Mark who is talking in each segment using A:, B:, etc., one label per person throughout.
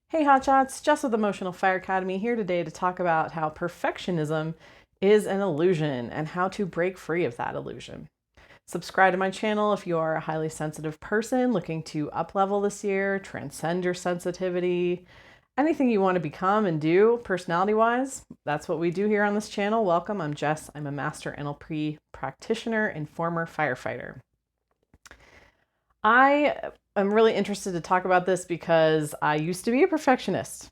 A: Hey hotshots, Jess with Emotional Fire Academy here today to talk about how perfectionism is an illusion and how to break free of that illusion. Subscribe to my channel if you are a highly sensitive person looking to up-level this year, transcend your sensitivity, anything you want to become and do personality-wise. That's what we do here on this channel. Welcome, I'm Jess. I'm a master NLP practitioner and former firefighter. I am really interested to talk about this because I used to be a perfectionist.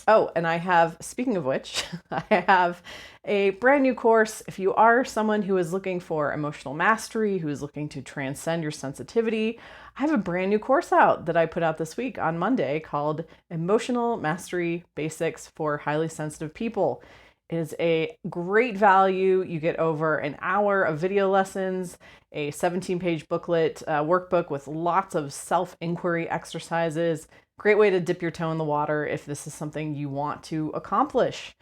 A: Oh, and I have, speaking of which, I have a brand new course. If you are someone who is looking for emotional mastery, who is looking to transcend your sensitivity, I have a brand new course out that I put out this week on Monday called Emotional Mastery Basics for Highly Sensitive People. It is a great value. You get over an hour of video lessons, a 17-page booklet, workbook with lots of self-inquiry exercises. Great way to dip your toe in the water if this is something you want to accomplish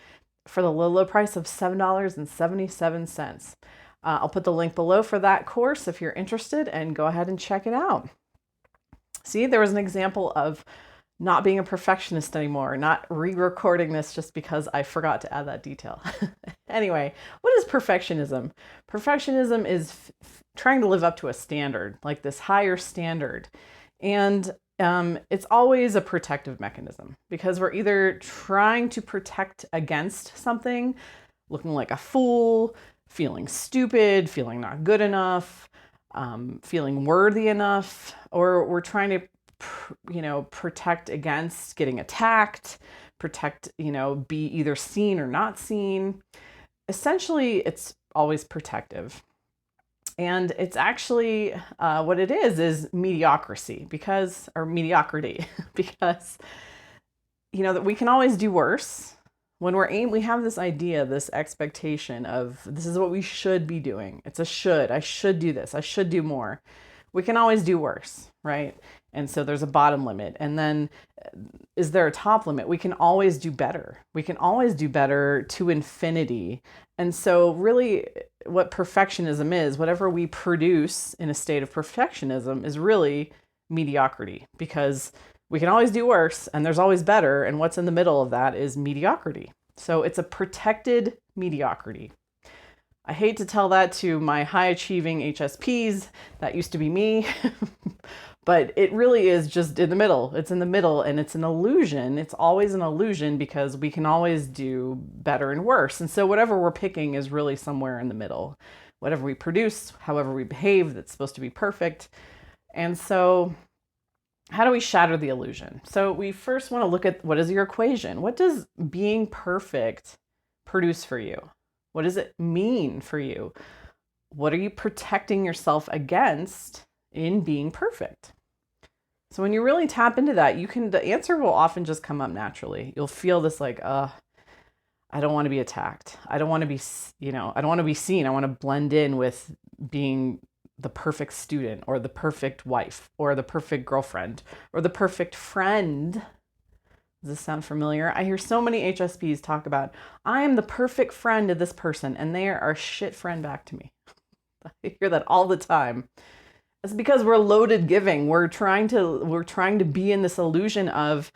A: for the low, low price of $7.77. I'll put the link below for that course if you're interested, and go ahead and check it out. See, there was an example of not being a perfectionist anymore, not re-recording this just because I forgot to add that detail. Anyway, what is perfectionism? Perfectionism is trying to live up to a standard, like this higher standard. And it's always a protective mechanism because we're either trying to protect against something, looking like a fool, feeling stupid, feeling not good enough, feeling worthy enough, or we're trying to protect against getting attacked, protect, be either seen or not seen. Essentially, it's always protective. And it's actually what it is mediocrity or mediocrity because, that we can always do worse. When we have this idea, this expectation of this is what we should be doing. It's a should. I should do this. I should do more. We can always do worse, right? And so there's a bottom limit. And then is there a top limit? We can always do better. We can always do better to infinity. And so really what perfectionism is, whatever we produce in a state of perfectionism is really mediocrity because we can always do worse and there's always better. And what's in the middle of that is mediocrity. So it's a protected mediocrity. I hate to tell that to my high achieving HSPs. That used to be me. But it really is just in the middle. It's in the middle and it's an illusion. It's always an illusion because we can always do better and worse. And so whatever we're picking is really somewhere in the middle. Whatever we produce, however we behave, that's supposed to be perfect. And so how do we shatter the illusion? So we first want to look at what is your equation? What does being perfect produce for you? What does it mean for you? What are you protecting yourself against in being perfect? So when you really tap into that, the answer will often just come up naturally. You'll feel this like, I don't want to be attacked. I don't want to be, I don't want to be seen. I want to blend in with being the perfect student or the perfect wife or the perfect girlfriend or the perfect friend. Does this sound familiar? I hear so many HSPs talk about, I am the perfect friend to this person, and they are a shit friend back to me. I hear that all the time. It's because we're loaded giving. We're trying to be in this illusion of,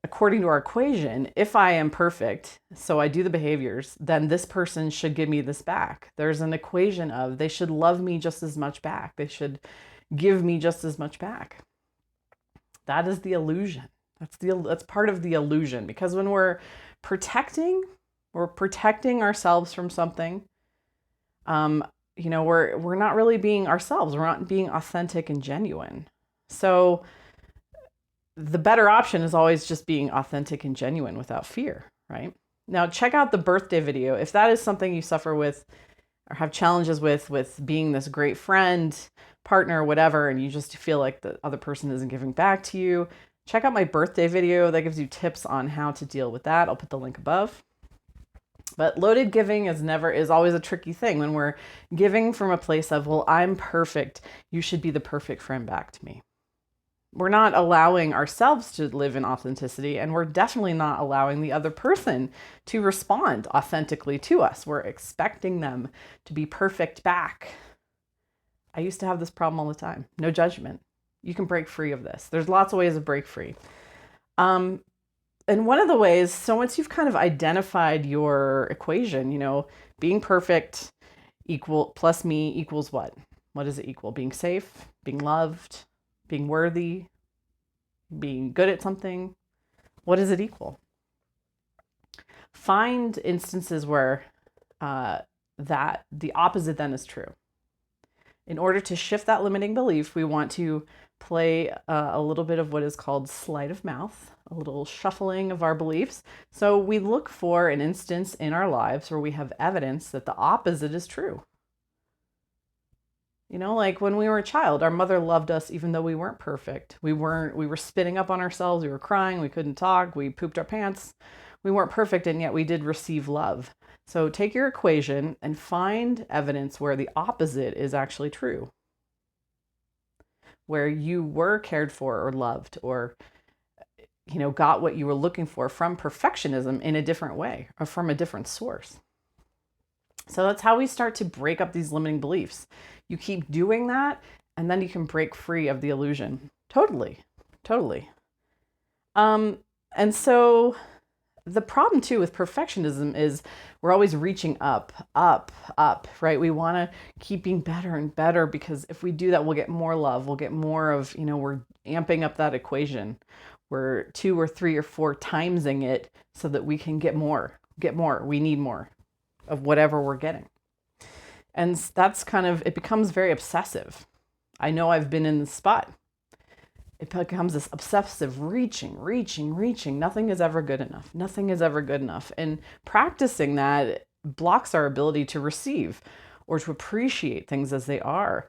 A: according to our equation, if I am perfect, so I do the behaviors, then this person should give me this back. There's an equation of they should love me just as much back. They should give me just as much back. That is the illusion. That's part of the illusion, because when we're protecting ourselves from something. We're not really being ourselves. We're not being authentic and genuine. So the better option is always just being authentic and genuine without fear, right? Now check out the birthday video. If that is something you suffer with or have challenges with being this great friend, partner, whatever, and you just feel like the other person isn't giving back to you, check out my birthday video. That gives you tips on how to deal with that. I'll put the link above. But loaded giving is always a tricky thing when we're giving from a place of, well, I'm perfect. You should be the perfect friend back to me. We're not allowing ourselves to live in authenticity, and we're definitely not allowing the other person to respond authentically to us. We're expecting them to be perfect back. I used to have this problem all the time. No judgment. You can break free of this. There's lots of ways to break free. And one of the ways, so once you've kind of identified your equation, being perfect plus me equals what? What does it equal? Being safe, being loved, being worthy, being good at something. What does it equal? Find instances where that the opposite then is true. In order to shift that limiting belief, we want to play a little bit of what is called sleight of mouth, a little shuffling of our beliefs. So we look for an instance in our lives where we have evidence that the opposite is true. Like when we were a child, our mother loved us even though we weren't perfect. We were spitting up on ourselves, we were crying, we couldn't talk, we pooped our pants. We weren't perfect, and yet we did receive love. So take your equation and find evidence where the opposite is actually true. Where you were cared for or loved or got what you were looking for from perfectionism in a different way or from a different source. So that's how we start to break up these limiting beliefs. You keep doing that, and then you can break free of the illusion. Totally. And so the problem too with perfectionism is we're always reaching up, right? We want to keep being better and better, because if we do that, we'll get more love. We'll get more of, we're amping up that equation. We're 2 or 3 or 4 timesing it so that we can get more. We need more of whatever we're getting. And that's it becomes very obsessive. I know I've been in this spot. It becomes this obsessive reaching. Nothing is ever good enough. And practicing that blocks our ability to receive or to appreciate things as they are,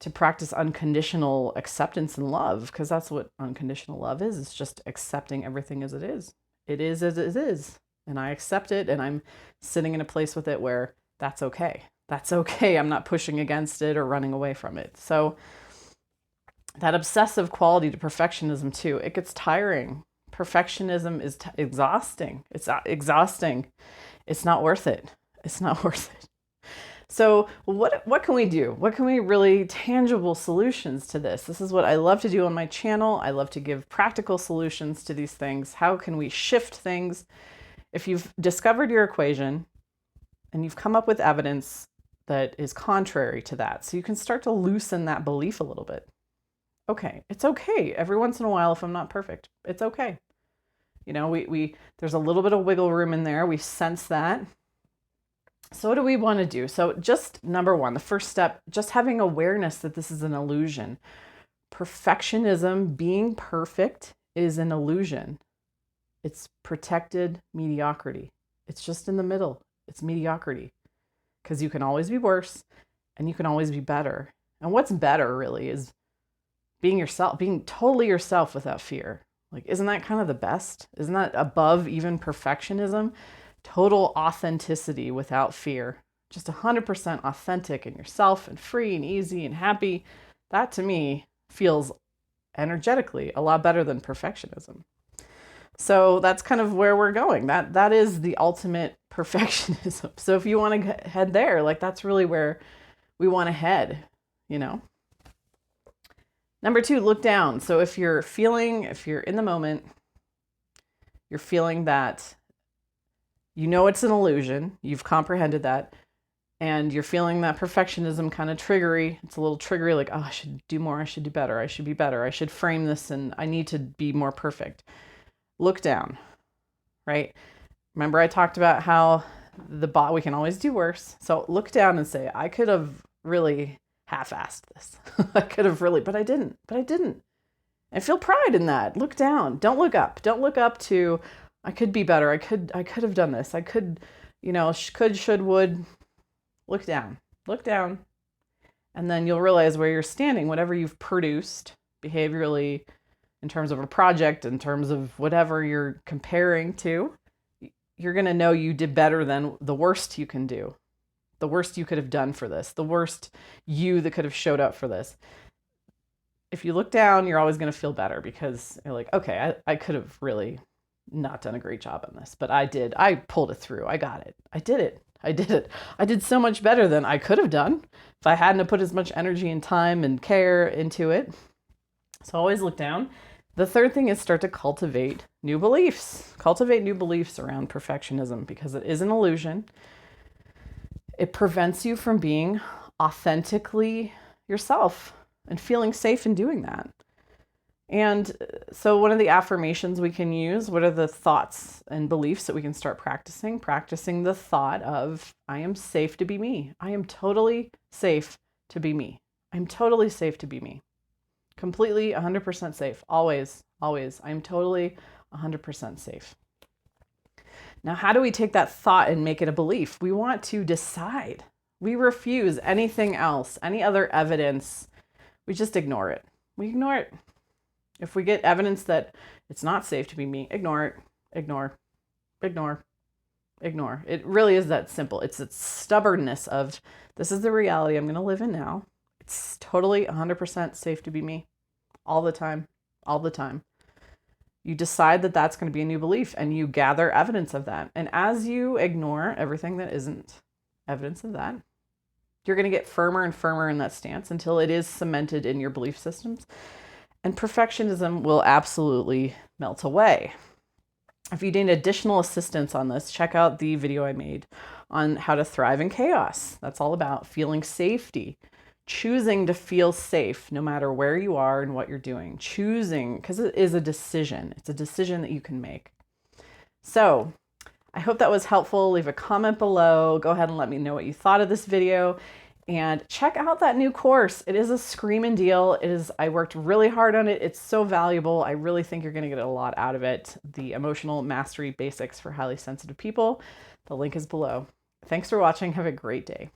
A: to practice unconditional acceptance and love, because that's what unconditional love is. It's just accepting everything as it is. It is as it is. And I accept it, and I'm sitting in a place with it where that's okay. I'm not pushing against it or running away from it. So that obsessive quality to perfectionism too, it gets tiring. Perfectionism is exhausting. It's exhausting. It's not worth it. So what can we do? What can we really tangible solutions to this? This is what I love to do on my channel. I love to give practical solutions to these things. How can we shift things? If you've discovered your equation and you've come up with evidence that is contrary to that, so you can start to loosen that belief a little bit. Okay, it's okay every once in a while if I'm not perfect. It's okay. We there's a little bit of wiggle room in there. We sense that. So what do we want to do? So just number 1, the first step, just having awareness that this is an illusion. Perfectionism, being perfect, is an illusion. It's protected mediocrity. It's just in the middle. It's mediocrity. Because you can always be worse and you can always be better. And what's better really is being yourself, being totally yourself without fear. Like, isn't that kind of the best? Isn't that above even perfectionism? Total authenticity without fear. Just 100% authentic in yourself and free and easy and happy. That to me feels energetically a lot better than perfectionism. So that's kind of where we're going. That is the ultimate perfectionism. So if you want to head there, like that's really where we want to head, Number 2, look down. So if you're in the moment, you're feeling that it's an illusion, you've comprehended that, and you're feeling that perfectionism kind of triggery. It's a little triggery, like, oh, I should do more, I should do better, I should be better, I should frame this, and I need to be more perfect. Look down, right? Remember I talked about how we can always do worse. So look down and say, I could have really half-assed this. I could have really, but I didn't. And feel pride in that. Look down. Don't look up. Don't look up to, I could be better. I could have done this. I could, could, should, would. Look down. And then you'll realize where you're standing, whatever you've produced behaviorally, in terms of a project, in terms of whatever you're comparing to, you're going to know you did better than the worst you can do, the worst you could have done for this, the worst you that could have showed up for this. If you look down, you're always going to feel better because you're like, okay, I could have really not done a great job on this, but I did. I pulled it through. I got it. I did it. I did so much better than I could have done if I hadn't put as much energy and time and care into it. So always look down. The third thing is start to cultivate new beliefs. Cultivate new beliefs around perfectionism because it is an illusion. It prevents you from being authentically yourself and feeling safe in doing that. And so one of the affirmations we can use, what are the thoughts and beliefs that we can start practicing? Practicing the thought of, I am safe to be me. I am totally safe to be me. I'm totally safe to be me. Completely 100% safe. Always, always. I'm totally 100% safe. Now, how do we take that thought and make it a belief? We want to decide. We refuse anything else, any other evidence. We just ignore it. We ignore it. If we get evidence that it's not safe to be me, ignore it, ignore, ignore, ignore. It really is that simple. It's that stubbornness of, this is the reality I'm going to live in now. It's totally 100% safe to be me all the time, all the time. You decide that that's going to be a new belief and you gather evidence of that. And as you ignore everything that isn't evidence of that, you're going to get firmer and firmer in that stance until it is cemented in your belief systems. And perfectionism will absolutely melt away. If you need additional assistance on this, check out the video I made on how to thrive in chaos. That's all about feeling safety, choosing to feel safe no matter where you are and what you're doing. Choosing, because it is a decision. It's a decision that you can make. So I hope that was helpful. Leave a comment below. Go ahead and let me know what you thought of this video. And check out that new course. It is a screaming deal. I worked really hard on it. It's so valuable. I really think you're going to get a lot out of it. The Emotional Mastery Basics for Highly Sensitive People. The link is below. Thanks for watching. Have a great day.